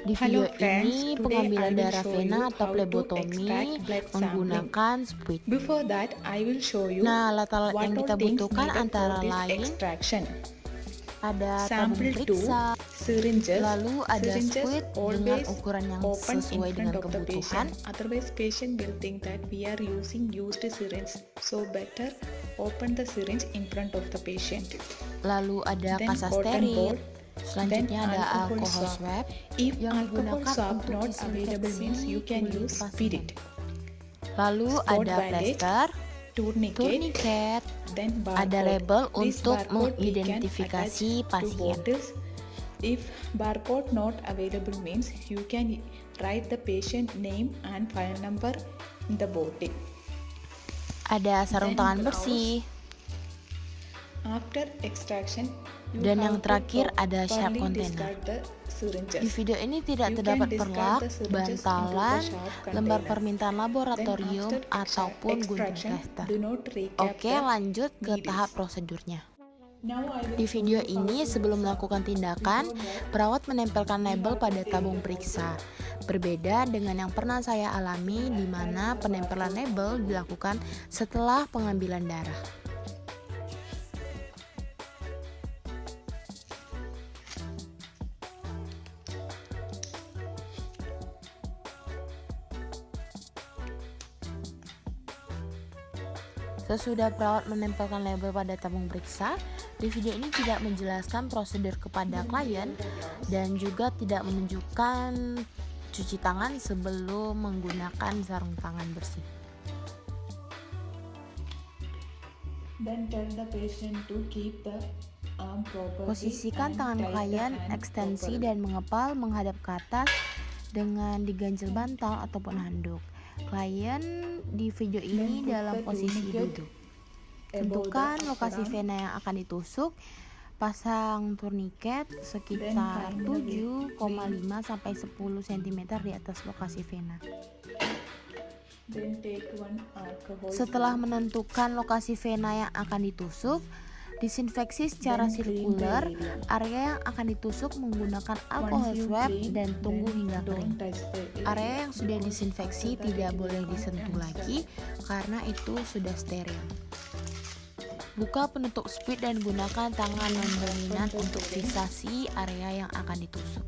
Di Hello video friends, ini today I pengambilan will darah show vena you atau how to plebotomi extract blood sampling. menggunakan spuit. Before that, I will show you Nah, alat-alat what yang all kita things butuhkan needed for antara this lain extraction. ada tabung Sample 2, periksa, syringes. lalu ada Syringes spuit dengan always ukuran yang open in sesuai front dengan of the kebutuhan. patient. Otherwise, patient will think that we are using used syringe. So better open the syringe in front of the patient. Lalu ada Then kasa cotton steril. ball. Then Selanjutnya ada alkohol swab If yang alcohol digunakan swab untuk not available means you disinfeksi can kulit use pasien. spirit. Lalu Spot ada bandage, plester, tourniquet, tourniquet, then ada barcode. label This untuk barcode we can mengidentifikasi attach to pasien. bottles. If barcode not available means you can write the patient name and file number in the bottle. Ada sarung Then tangan gloves. bersih. After extraction, you Dan have yang to terakhir ada sharp properly container. discard the syringes. Di video ini tidak You terdapat can discard perlak, the syringes into the bantalan, sharp lembar container. permintaan laboratorium, Then after ataupun gunting extraction, plester. do not recap Oke, the lanjut ke needles. tahap prosedurnya. Now I will Di show video you how ini to sebelum mix up. melakukan tindakan, perawat menempelkan label pada tabung periksa. Berbeda dengan yang pernah saya alami di mana penempelan label dilakukan setelah pengambilan darah. Sesudah perawat menempelkan label pada tabung periksa, di video ini tidak menjelaskan prosedur kepada klien dan juga tidak menunjukkan cuci tangan sebelum menggunakan sarung tangan bersih. Then tell the patient to keep the arm properly Posisikan and tangan tie the klien hand ekstensi properly. dan mengepal menghadap ke atas dengan diganjel bantal ataupun handuk. Klien di video ini Then put dalam the posisi tourniquet duduk. above Tentukan the lokasi upper arm. vena yang akan ditusuk. Pasang turniket sekitar Then find the 7,5 sampai 10 cm di atas lokasi vena. Then take one alcohol Setelah swab. menentukan lokasi vena yang akan ditusuk, disinfeksi secara Then clean sirkuler the area. area yang akan ditusuk menggunakan alkohol Once you swab clean, dan tunggu then hingga don't kering. touch the Area yang sudah disinfeksi After that, tidak it will boleh come disentuh and lagi karena itu sudah steril. Buka penutup spit dan gunakan tangan non-dominan untuk fiksasi area yang akan ditusuk.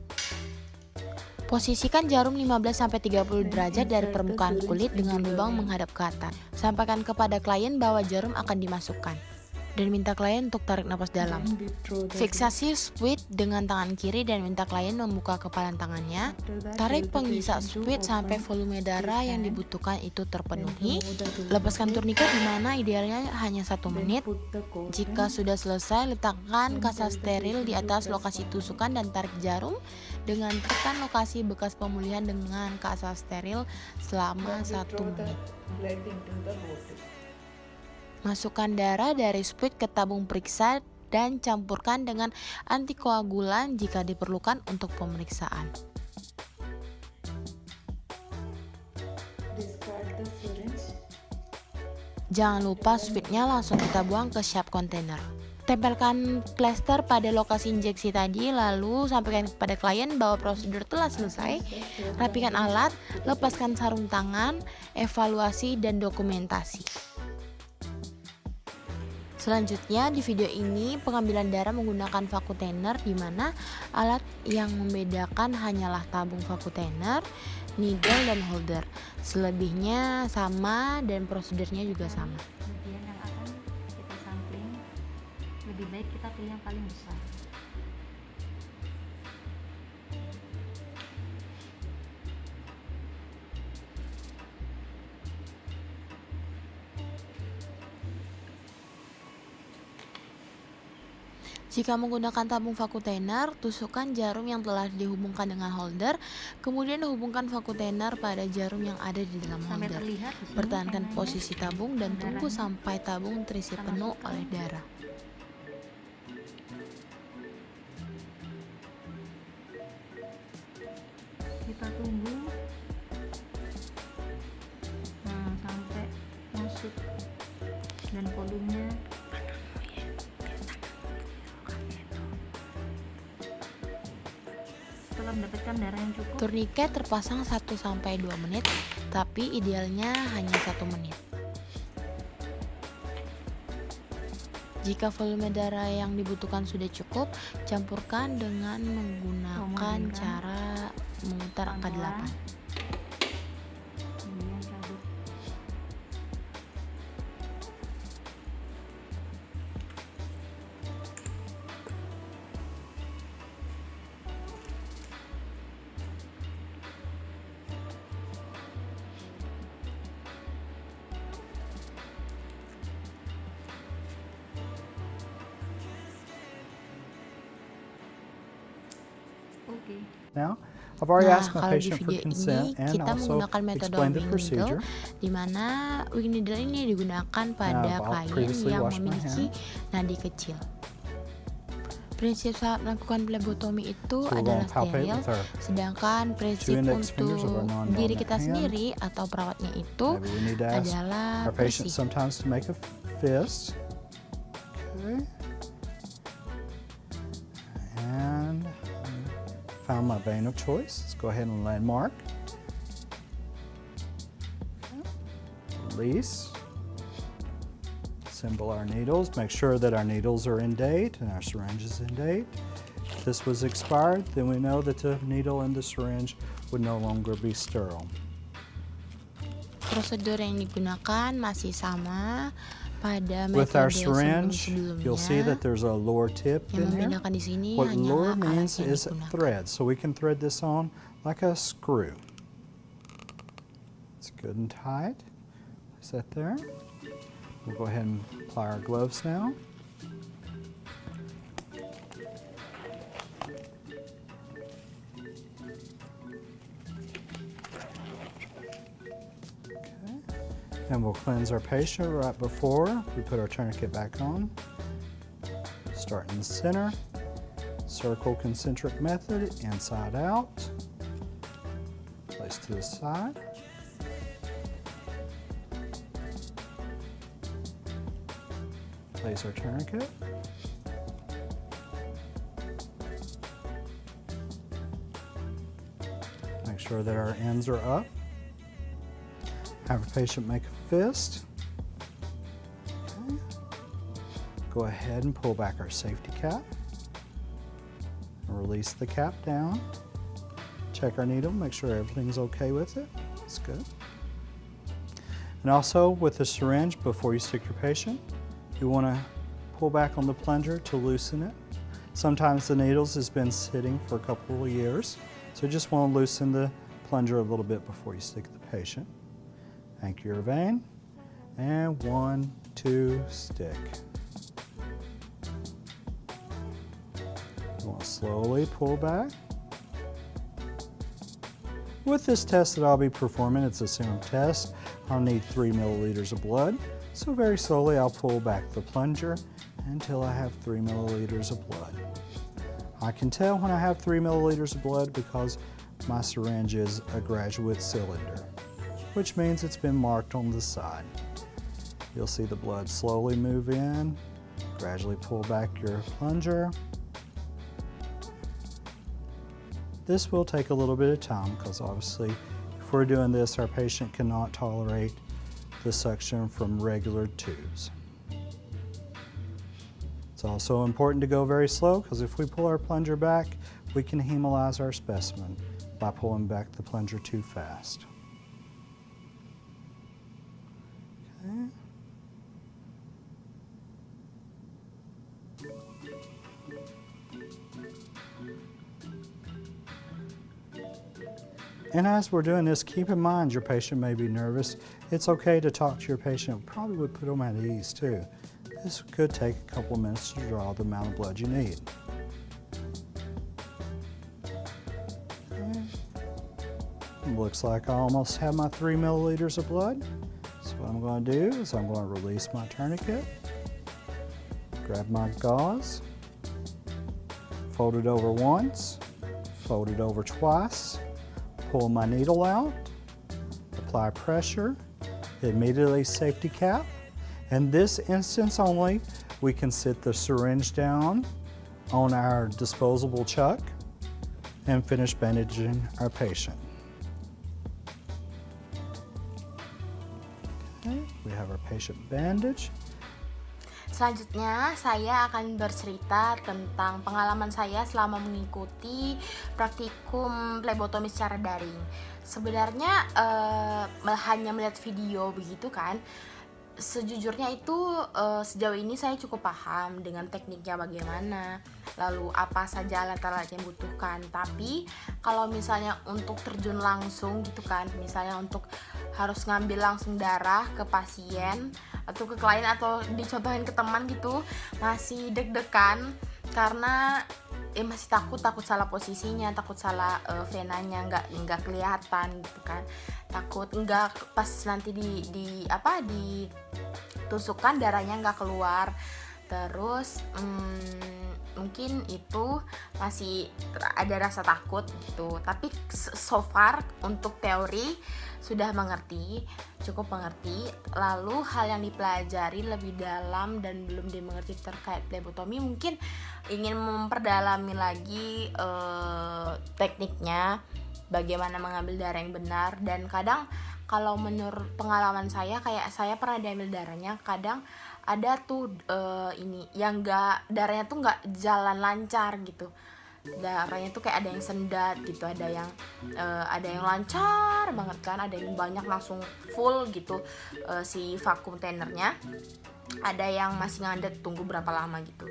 Posisikan jarum 15-30 derajat dari permukaan kulit dengan lubang menghadap ke atas. Sampaikan kepada klien bahwa jarum akan dimasukkan dan minta klien untuk tarik napas dalam. Then withdraw the Fiksasi spit dengan tangan kiri dan minta klien membuka kepalan tangannya. After that, Tarik tell the pengisa patient to spit sampai open volume darah his yang hand. dibutuhkan itu Then terpenuhi. remove the tourniquet. Lepaskan turniket di mana idealnya hanya 1 Then menit. put the cotton. Jika sudah selesai, letakkan kasa steril di atas lokasi tusukan dan tarik jarum dengan tekan lokasi bekas pemulihan dengan kasa steril selama Then 1 withdraw the menit. blood into the bottle. Masukkan darah dari spit ke tabung periksa dan campurkan dengan antikoagulan jika diperlukan untuk pemeriksaan. Discard the syringe. Jangan lupa spitnya langsung kita buang ke sharp container. Tempelkan plester pada lokasi injeksi tadi, lalu sampaikan kepada klien bahwa prosedur telah selesai. Rapikan alat, lepaskan sarung tangan, evaluasi dan dokumentasi. Selanjutnya di video ini pengambilan darah menggunakan vakutener di mana alat yang membedakan hanyalah tabung vakutener, needle dan holder. Selebihnya sama dan prosedurnya juga sama. Kemudian yang akan kita sampling, lebih baik kita pilih yang paling besar. Jika menggunakan tabung vakutener, tusukkan jarum yang telah dihubungkan dengan holder, kemudian hubungkan vakutener pada jarum yang ada di dalam Sampai holder. terlihat di sini Pertahankan venanya, posisi tabung dan tunggu sampai tabung terisi penuh oleh darah. kita tunggu sampai masuk dan volumenya setelah setelah mendapatkan darah yang cukup. Turniket terpasang 1-2 menit, tapi idealnya hanya 1 menit. Jika volume darah yang dibutuhkan sudah cukup, campurkan dengan menggunakan cara memutar angka 8. Kemudian cabut. Oke. Now, I've already Nah, asked my kalau di patient for video consent ini and kita also menggunakan metode explained the wing needle, procedure. di mana wing needle ini digunakan pada I've klien previously yang washed my memiliki nadi kecil. Prinsip saat melakukan phlebotomy itu So we're adalah going to palpate steril, with our sedangkan prinsip index fingers of our untuk non-dominant diri kita hand. sendiri atau perawatnya itu Maybe we need to ask adalah our patient bersih. sometimes to make a fist. Okay. And found my vein of choice. Let's go ahead and landmark. Okay. Release. Assemble our needles. Make sure that our needles are in date and our syringe is in date. If this was expired, then we know that the needle and the syringe would no longer be sterile. Prosedur yang digunakan masih sama pada With our metode syringe, you'll see sebelum-sebelumnya. that there's a lower tip Yang in there. membedakan di sini What hanyalah lower alat means yang is digunakan. thread, so we can thread this on like a screw. It's good and tight. Is that there? We'll go ahead and apply our gloves now. And we'll cleanse our patient right before we put our tourniquet back on. Start in the center, circle concentric method, inside out, place to the side. Place our tourniquet. Make sure that our ends are up. Have a patient make a fist. Okay. Go ahead and pull back our safety cap. Release the cap down. Check our needle, make sure everything's okay with it. That's good. And also with the syringe, before you stick your patient, you want to pull back on the plunger to loosen it. Sometimes the needles has been sitting for a couple of years, so you just want to loosen the plunger a little bit before you stick the patient. Anchor your vein, and 1, 2, stick. You want to slowly pull back. With this test that I'll be performing, it's a serum test. I'll need 3 milliliters of blood. So very slowly I'll pull back the plunger until I have 3 milliliters of blood. I can tell when I have 3 milliliters of blood because my syringe is a graduate cylinder, which means it's been marked on the side. You'll see the blood slowly move in, gradually pull back your plunger. This will take a little bit of time because obviously if we're doing this, our patient cannot tolerate the suction from regular tubes. It's also important to go very slow because if we pull our plunger back, we can hemolyze our specimen by pulling back the plunger too fast. Okay. And as we're doing this, keep in mind your patient may be nervous. It's okay to talk to your patient. It probably would put them at ease too. This could take a couple of minutes to draw the amount of blood you need. Okay. Looks like I almost have my 3 milliliters of blood. So what I'm going to do is I'm going to release my tourniquet, grab my gauze, fold it over once, fold it over twice, pull my needle out, apply pressure, immediately safety cap. In this instance only, we can sit the syringe down on our disposable chuck and finish bandaging our patient. Okay, we have our patient bandage. Selanjutnya, saya akan bercerita tentang pengalaman saya selama mengikuti praktikum plebotomi secara daring. Sebenarnya hanya melihat video begitu kan. Sejujurnya itu sejauh ini saya cukup paham dengan tekniknya bagaimana, lalu apa saja alat-alat yang dibutuhkan. Tapi kalau misalnya untuk terjun langsung gitu kan, misalnya untuk harus ngambil langsung darah ke pasien atau ke klien atau dicontohin ke teman gitu, masih deg-degan karena masih takut salah posisinya, takut salah venanya nggak kelihatan gitu kan, takut nggak pas nanti ditusukkan darahnya nggak keluar. Terus mungkin itu masih ada rasa takut gitu. Tapi so far untuk teori sudah cukup mengerti. Lalu hal yang dipelajari lebih dalam dan belum dimengerti terkait plebotomi, mungkin ingin memperdalami lagi tekniknya, bagaimana mengambil darah yang benar. Dan kadang kalau menurut pengalaman saya, kayak saya pernah diambil darahnya, kadang ada tuh darahnya tuh nggak jalan lancar gitu, darahnya tuh kayak ada yang sendat gitu, ada yang lancar banget kan, ada yang banyak langsung full gitu si vakum tainernya, ada yang masih ngadet tunggu berapa lama gitu.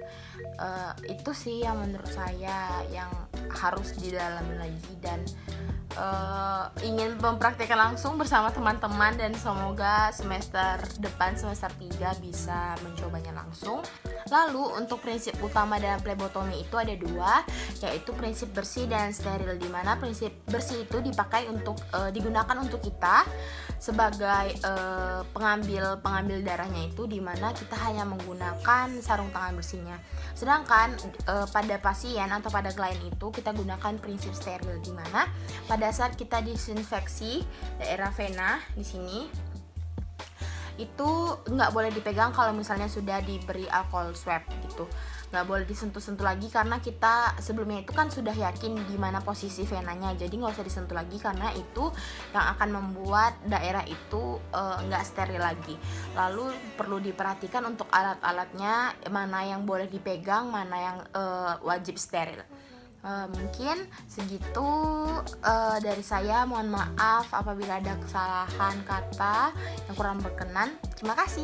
Itu sih yang menurut saya yang harus didalami lagi, dan ingin mempraktikkan langsung bersama teman-teman, dan semoga semester depan, semester 3 bisa mencobanya langsung. Lalu untuk prinsip utama dalam plebotomi itu ada 2, yaitu prinsip bersih dan steril, di mana prinsip bersih itu digunakan untuk kita sebagai pengambil darahnya itu, di mana kita hanya menggunakan sarung tangan bersihnya. Sedangkan pada pasien atau pada klien itu kita gunakan prinsip steril, di mana pada saat kita disinfeksi daerah vena di sini itu nggak boleh dipegang kalau misalnya sudah diberi alcohol swab gitu, nggak boleh disentuh-sentuh lagi karena kita sebelumnya itu kan sudah yakin di mana posisi venanya, jadi nggak usah disentuh lagi karena itu yang akan membuat daerah itu nggak steril lagi. Lalu perlu diperhatikan untuk alat-alatnya, mana yang boleh dipegang, mana yang wajib steril. Mungkin segitu dari saya. Mohon maaf apabila ada kesalahan kata yang kurang berkenan. Terima kasih.